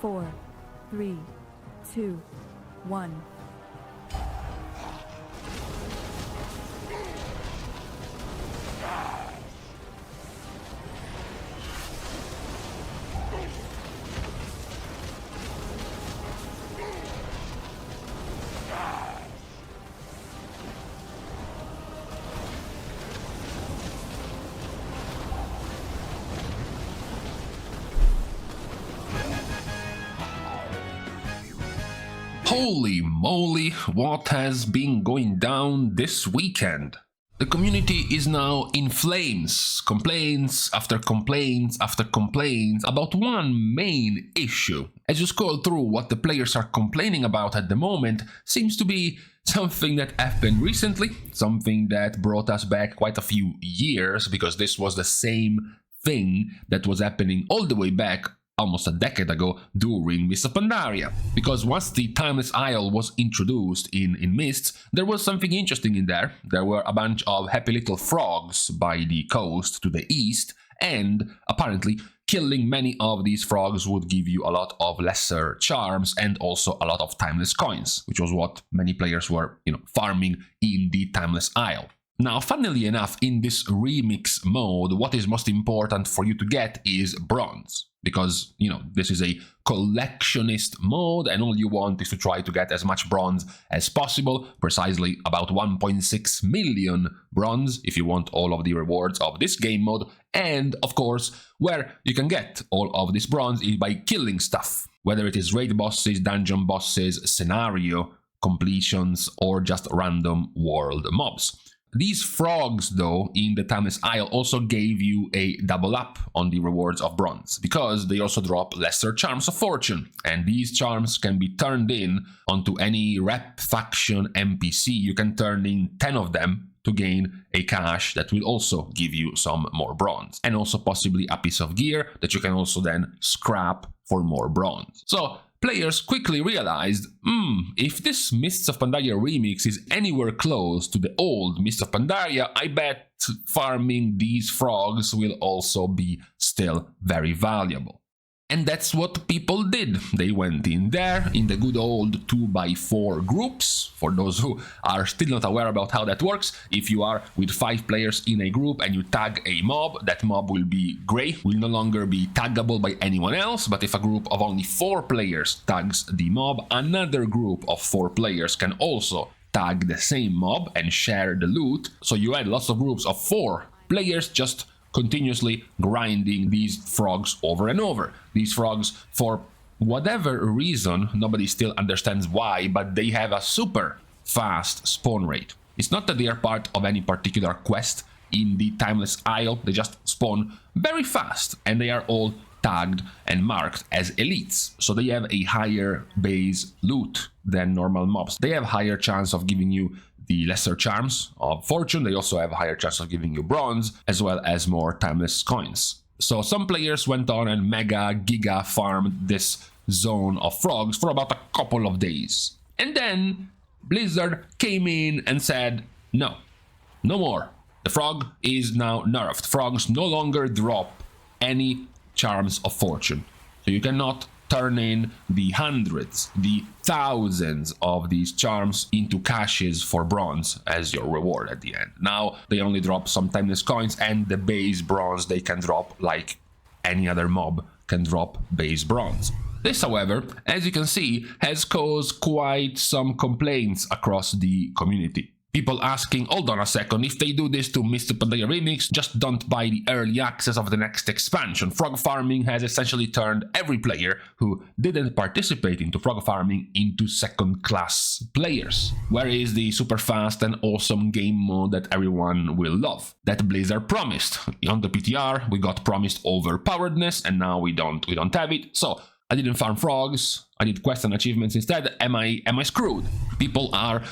4, 3, 2, 1. Holy moly, what has been going down this weekend? The community is now in flames, complaints after complaints after complaints about one main issue. As you scroll through, what the players are complaining about at the moment seems to be something that happened recently, something that brought us back quite a few years, because this was the same thing that was happening all the way back almost a decade ago during Mists of Pandaria. Because once the Timeless Isle was introduced in Mists, there was something interesting in there. There were a bunch of happy little frogs by the coast to the east, and apparently killing many of these frogs would give you a lot of lesser charms and also a lot of timeless coins, which was what many players were, farming in the Timeless Isle. Now, funnily enough, in this remix mode, what is most important for you to get is bronze. Because, this is a collectionist mode and all you want is to try to get as much bronze as possible, precisely about 1.6 million bronze if you want all of the rewards of this game mode. And, of course, where you can get all of this bronze is by killing stuff, whether it is raid bosses, dungeon bosses, scenario completions, or just random world mobs. These frogs, though, in the Timeless Isle also gave you a double up on the rewards of bronze, because they also drop lesser charms of fortune, and these charms can be turned in onto any rep faction NPC. You can turn in 10 of them to gain a cache that will also give you some more bronze, and also possibly a piece of gear that you can also then scrap for more bronze. So players quickly realized, if this Mists of Pandaria remix is anywhere close to the old Mists of Pandaria, I bet farming these frogs will also be still very valuable. And that's what people did. They went in there in the good old 2x4 groups. For those who are still not aware about how that works, if you are with 5 players in a group and you tag a mob, that mob will be grey, will no longer be taggable by anyone else. But if a group of only 4 players tags the mob, another group of 4 players can also tag the same mob and share the loot. So you had lots of groups of 4 players just continuously grinding these frogs over and over. These frogs, for whatever reason, nobody still understands why, but they have a super fast spawn rate. It's not that they are part of any particular quest in the Timeless Isle, they just spawn very fast, and they are all tagged and marked as elites, so they have a higher base loot than normal mobs. They have higher chance of giving you the lesser charms of fortune. They also have a higher chance of giving you bronze, as well as more timeless coins. So some players went on and mega giga farmed this zone of frogs for about a couple of days. And then Blizzard came in and said, no more. The frog is now nerfed. Frogs no longer drop any charms of fortune. So you cannot turn in the hundreds, the thousands of these charms into caches for bronze as your reward at the end. Now they only drop some timeless coins, and the base bronze they can drop like any other mob can drop base bronze. This, however, as you can see, has caused quite some complaints across the community. People asking, hold on a second, if they do this to Mists of Pandaria Remix, just don't buy the early access of the next expansion. Frog farming has essentially turned every player who didn't participate into frog farming into second-class players. Where is the super fast and awesome game mode that everyone will love? That Blizzard promised. On the PTR, we got promised overpoweredness, and now we don't have it. So I didn't farm frogs, I did quests and achievements instead. Am I screwed? People are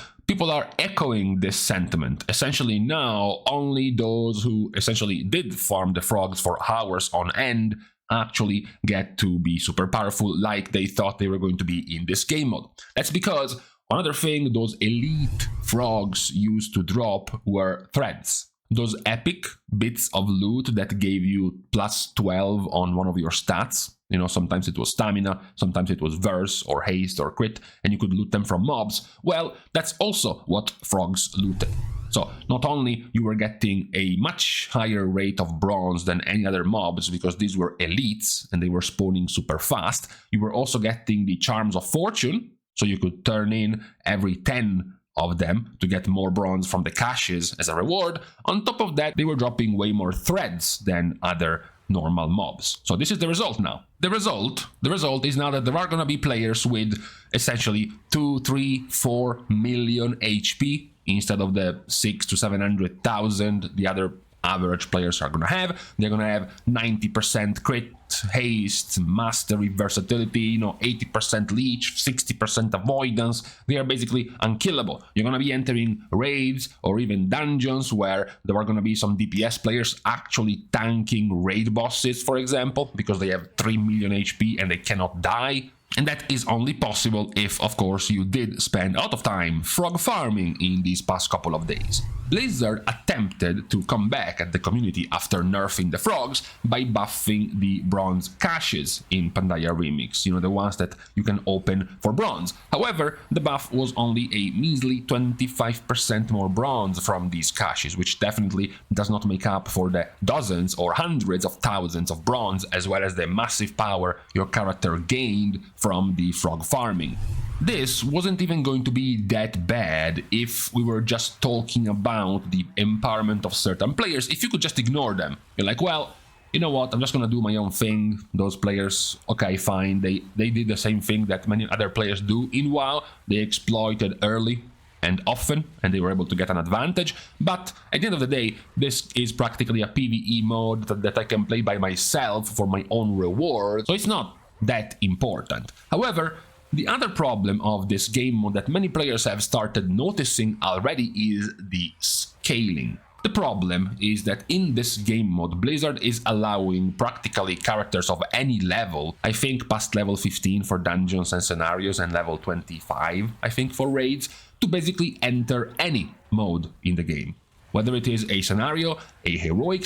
echoing this sentiment. Essentially now, only those who essentially did farm the frogs for hours on end actually get to be super powerful like they thought they were going to be in this game mode. That's because another thing those elite frogs used to drop were threads. those epic bits of loot that gave you plus 12 on one of your stats. You know, sometimes it was stamina, sometimes it was verse or haste or crit, and you could loot them from mobs. Well, that's also what frogs looted. So not only you were getting a much higher rate of bronze than any other mobs because these were elites and they were spawning super fast, you were also getting the charms of fortune, so you could turn in every 10 of them to get more bronze from the caches as a reward. On top of that, they were dropping way more threads than other normal mobs. So this is the result now. The result is now that there are gonna be players with essentially 2, 3, 4 million HP instead of the 600,000 to 700,000 the other average players are gonna have. They're gonna have 90% crit, haste, mastery, versatility, you know, 80% leech, 60% avoidance. They are basically unkillable. You're gonna be entering raids or even dungeons where there are gonna be some DPS players actually tanking raid bosses, for example, because they have 3 million HP and they cannot die. And that is only possible if, of course, you did spend a lot of time frog farming in these past couple of days. Blizzard attempted to come back at the community after nerfing the frogs by buffing the bronze caches in Pandaria Remix, you know, the ones that you can open for bronze. However, the buff was only a measly 25% more bronze from these caches, which definitely does not make up for the dozens or hundreds of thousands of bronze, as well as the massive power your character gained from the frog farming. This wasn't even going to be that bad if we were just talking about the empowerment of certain players. If you could just ignore them, you're like, well, you know what, I'm just gonna do my own thing. Those players, okay, fine, they did the same thing that many other players do in WoW. They exploited early and often, and they were able to get an advantage. But at the end of the day, this is practically a PvE mode that I can play by myself for my own reward, so it's not that important. However, the other problem of this game mode that many players have started noticing already is the scaling. The problem is that in this game mode, Blizzard is allowing practically characters of any level, I think past level 15 for dungeons and scenarios and level 25, I think, for raids, to basically enter any mode in the game. Whether it is a scenario, a heroic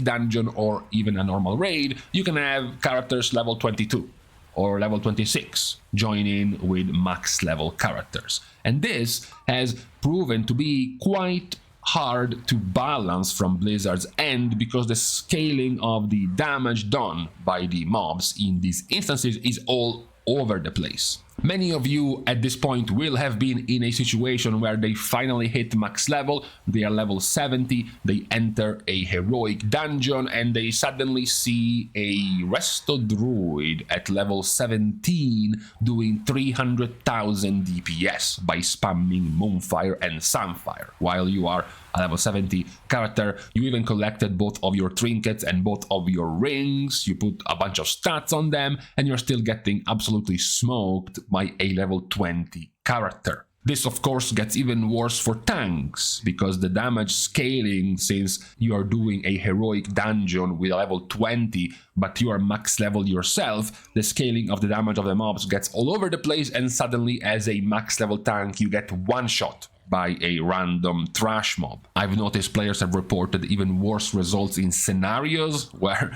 dungeon, or even a normal raid, you can have characters level 22 or level 26 join in with max level characters. And this has proven to be quite hard to balance from Blizzard's end because the scaling of the damage done by the mobs in these instances is all over the place. Many of you at this point will have been in a situation where they finally hit max level, they are level 70, they enter a heroic dungeon and they suddenly see a resto druid at level 17 doing 300,000 DPS by spamming Moonfire and Sunfire. While you are a level 70 character, you even collected both of your trinkets and both of your rings, you put a bunch of stats on them, and you're still getting absolutely smoked by a level 20 character. This of course gets even worse for tanks, because the damage scaling, since you are doing a heroic dungeon with a level 20, but you are max level yourself, the scaling of the damage of the mobs gets all over the place, and suddenly as a max level tank you get one shot by a random trash mob. I've noticed players have reported even worse results in scenarios where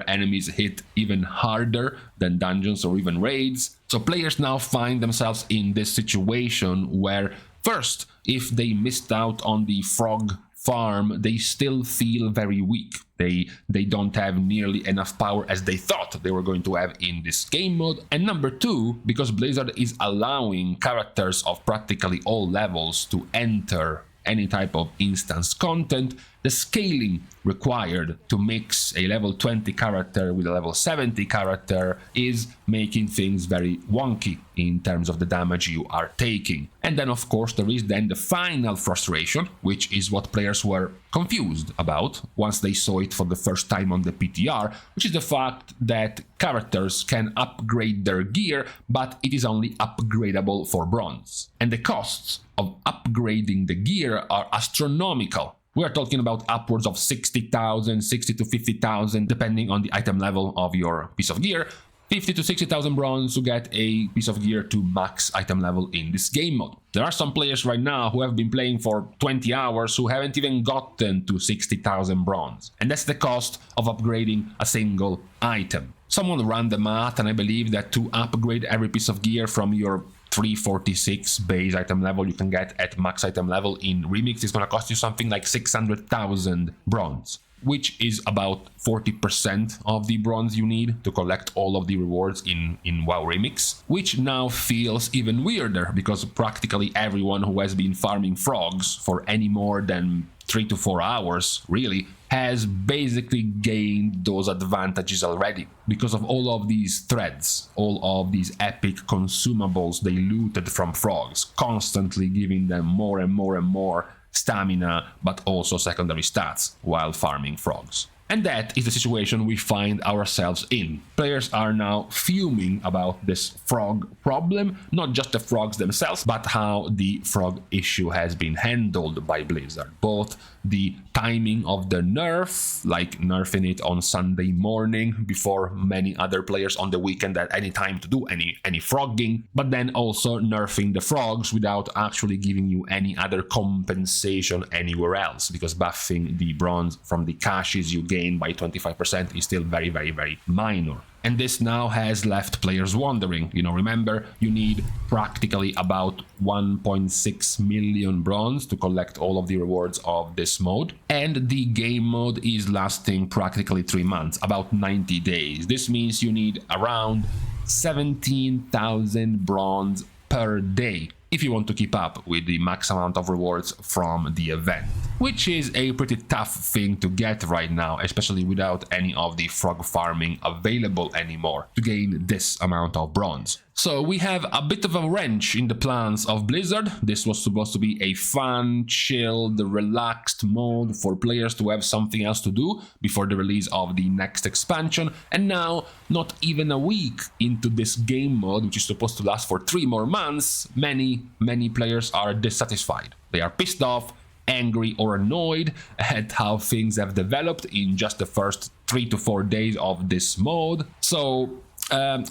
enemies hit even harder than dungeons or even raids. So players now find themselves in this situation where, first, if they missed out on the frog farm, they still feel very weak. They don't have nearly enough power as they thought they were going to have in this game mode. And number two, because Blizzard is allowing characters of practically all levels to enter any type of instance content, the scaling required to mix a level 20 character with a level 70 character is making things very wonky in terms of the damage you are taking. And then of course there is then the final frustration, which is what players were confused about once they saw it for the first time on the PTR, which is the fact that characters can upgrade their gear, but it is only upgradable for bronze. And the costs of upgrading the gear are astronomical. We are talking about upwards of 60,000, 60 to 50,000, depending on the item level of your piece of gear. 50 to 60,000 bronze to get a piece of gear to max item level in this game mode. There are some players right now who have been playing for 20 hours who haven't even gotten to 60,000 bronze. And that's the cost of upgrading a single item. Someone ran the math, and I believe that to upgrade every piece of gear from your 346 base item level you can get at max item level in Remix is gonna cost you something like 600,000 bronze, which is about 40% of the bronze you need to collect all of the rewards in WoW Remix, which now feels even weirder because practically everyone who has been farming frogs for any more than 3 to 4 hours, really, has basically gained those advantages already because of all of these threads, all of these epic consumables they looted from frogs, constantly giving them more and more and more stamina, but also secondary stats while farming frogs. And that is the situation we find ourselves in. Players are now fuming about this frog problem, not just the frogs themselves, but how the frog issue has been handled by Blizzard. Both the timing of the nerf, like nerfing it on Sunday morning before many other players on the weekend had any time to do any frogging, but then also nerfing the frogs without actually giving you any other compensation anywhere else, because buffing the bronze from the caches you gain by 25% is still very, very, very minor. And this now has left players wondering. Remember, you need practically about 1.6 million bronze to collect all of the rewards of this mode. And the game mode is lasting practically 3 months, about 90 days. This means you need around 17,000 bronze per day if you want to keep up with the max amount of rewards from the event, which is a pretty tough thing to get right now, especially without any of the frog farming available anymore to gain this amount of bronze. So we have a bit of a wrench in the plans of Blizzard. This was supposed to be a fun, chilled, relaxed mode for players to have something else to do before the release of the next expansion. And now, not even a week into this game mode, which is supposed to last for 3 more months, many players are dissatisfied. They are pissed off, angry or annoyed at how things have developed in just the first 3 to 4 days of this mode. So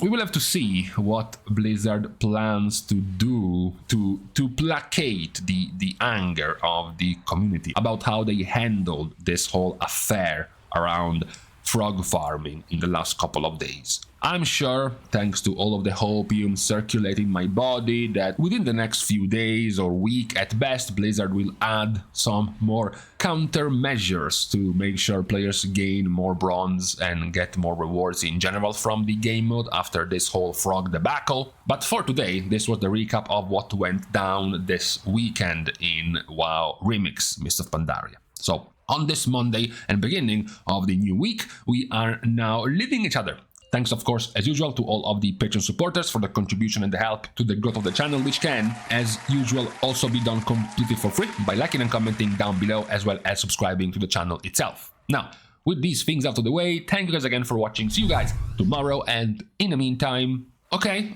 we will have to see what Blizzard plans to do to placate the anger of the community about how they handled this whole affair around frog farming in the last couple of days. I'm sure, thanks to all of the hopium circulating my body, that within the next few days or week at best, Blizzard will add some more countermeasures to make sure players gain more bronze and get more rewards in general from the game mode after this whole frog debacle. But for today, this was the recap of what went down this weekend in WoW Remix, Mist of Pandaria. So, on this Monday and beginning of the new week, we are now leaving each other. Thanks, of course, as usual, to all of the Patreon supporters for the contribution and the help to the growth of the channel, which can, as usual, also be done completely for free by liking and commenting down below, as well as subscribing to the channel itself. Now, with these things out of the way, thank you guys again for watching. See you guys tomorrow, and in the meantime, okay,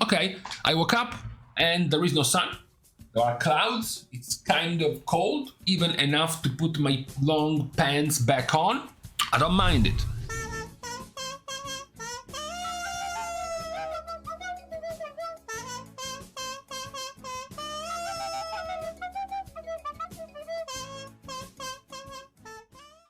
I woke up and there is no sun. There are clouds, it's kind of cold, even enough to put my long pants back on. I don't mind it.